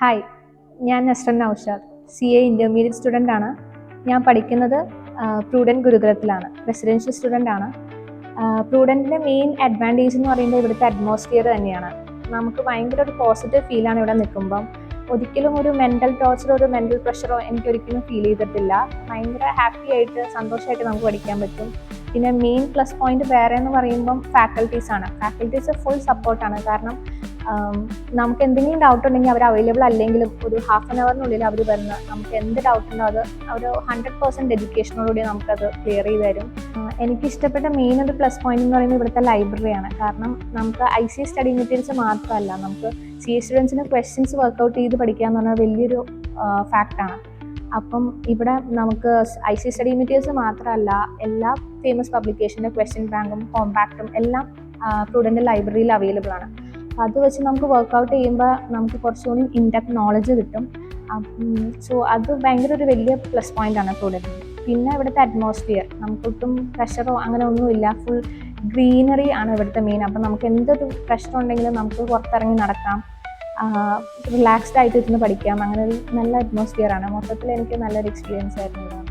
Hi, ഞാൻ നസ്രൻ Naushad, CA intermediate student ആണ്. ഞാൻ പഠിക്കുന്നത് പ്രൂഡൻറ്റ് ഗുരുകുലത്തിലാണ്. റെസിഡൻഷ്യൽ സ്റ്റുഡൻ്റ് ആണ്. പ്രൂഡൻറ്റിൻ്റെ മെയിൻ അഡ്വാൻറ്റേജ് എന്ന് പറയുമ്പോൾ ഇവിടുത്തെ അറ്റ്മോസ്ഫിയർ തന്നെയാണ്. നമുക്ക് ഭയങ്കര ഒരു പോസിറ്റീവ് ഫീലാണ് ഇവിടെ നിൽക്കുമ്പം. ഒരിക്കലും ഒരു മെൻ്റൽ ടോർച്ചറോ ഒരു മെൻ്റൽ പ്രഷറോ എനിക്കൊരിക്കലും ഫീൽ ചെയ്തിട്ടില്ല. ഭയങ്കര ഹാപ്പി ആയിട്ട് സന്തോഷമായിട്ട് നമുക്ക് പഠിക്കാൻ പറ്റും. പിന്നെ മെയിൻ പ്ലസ് പോയിന്റ് വേറെ എന്ന് പറയുമ്പം ഫാക്കൽറ്റീസാണ്. ഫാക്കൽറ്റീസ് ഫുൾ സപ്പോർട്ടാണ്. കാരണം നമുക്ക് എന്തെങ്കിലും ഡൗട്ട് ഉണ്ടെങ്കിൽ അവർ അവൈലബിൾ അല്ലെങ്കിലും ഒരു ഹാഫ് ആൻ അവറിനുള്ളിൽ അവർ വരുന്ന നമുക്ക് എന്ത് ഡൗട്ട് ഉണ്ടോ അത് അവർ 100% ഡെഡിക്കേഷനോടുകൂടി നമുക്കത് ക്ലിയർ ചെയ്ത് തരും. എനിക്കിഷ്ടപ്പെട്ട മെയിൻ ഒരു പ്ലസ് പോയിന്റ് എന്ന് പറയുന്നത് ഇവിടുത്തെ ലൈബ്രറിയാണ്. കാരണം നമുക്ക് IC സ്റ്റഡി മെറ്റീരിയൽസ് മാത്രമല്ല, നമുക്ക് CA സ്റ്റുഡൻസിന് ക്വസ്റ്റ്യൻസ് വർക്കൗട്ട് ചെയ്ത് പഠിക്കുക എന്ന് പറഞ്ഞാൽ വലിയൊരു ഫാക്റ്റാണ്. അപ്പം ഇവിടെ നമുക്ക് IC സ്റ്റഡി മെറ്റീരിയൽസ് മാത്രമല്ല, എല്ലാ ഫേമസ് പബ്ലിക്കേഷൻ്റെ ക്വസ്റ്റ്യൻ ബാങ്കും കോമ്പാക്റ്റും എല്ലാം പ്രൂഡൻറ്റ് ലൈബ്രറിയിൽ അവൈലബിൾ ആണ്. അത് വെച്ച് നമുക്ക് വർക്കൗട്ട് ചെയ്യുമ്പോൾ നമുക്ക് കുറച്ചുകൂടി ഇൻഡെപ്ത് നോളജ് കിട്ടും. സോ അത് ഭയങ്കര ഒരു വലിയ പ്ലസ് പോയിന്റ് ആണ് പ്രൂഡൻറ്റിന്. പിന്നെ ഇവിടുത്തെ അറ്റ്മോസ്ഫിയർ, നമുക്കൊട്ടും പ്രഷറോ അങ്ങനെ ഒന്നുമില്ല. ഫുൾ ഗ്രീനറി ആണ് ഇവിടുത്തെ മെയിൻ. അപ്പം നമുക്ക് എന്തൊരു പ്രഷർ ഉണ്ടെങ്കിലും നമുക്ക് പുറത്തിറങ്ങി നടക്കാം, റിലാക്സ്ഡ് ആയിട്ട് ഇരുന്ന് പഠിക്കാം. അങ്ങനെ ഒരു നല്ല അറ്റ്മോസ്ഫിയർ ആണ്. മൊത്തത്തിൽ എനിക്ക് നല്ലൊരു എക്സ്പീരിയൻസ് ആയിരുന്നു.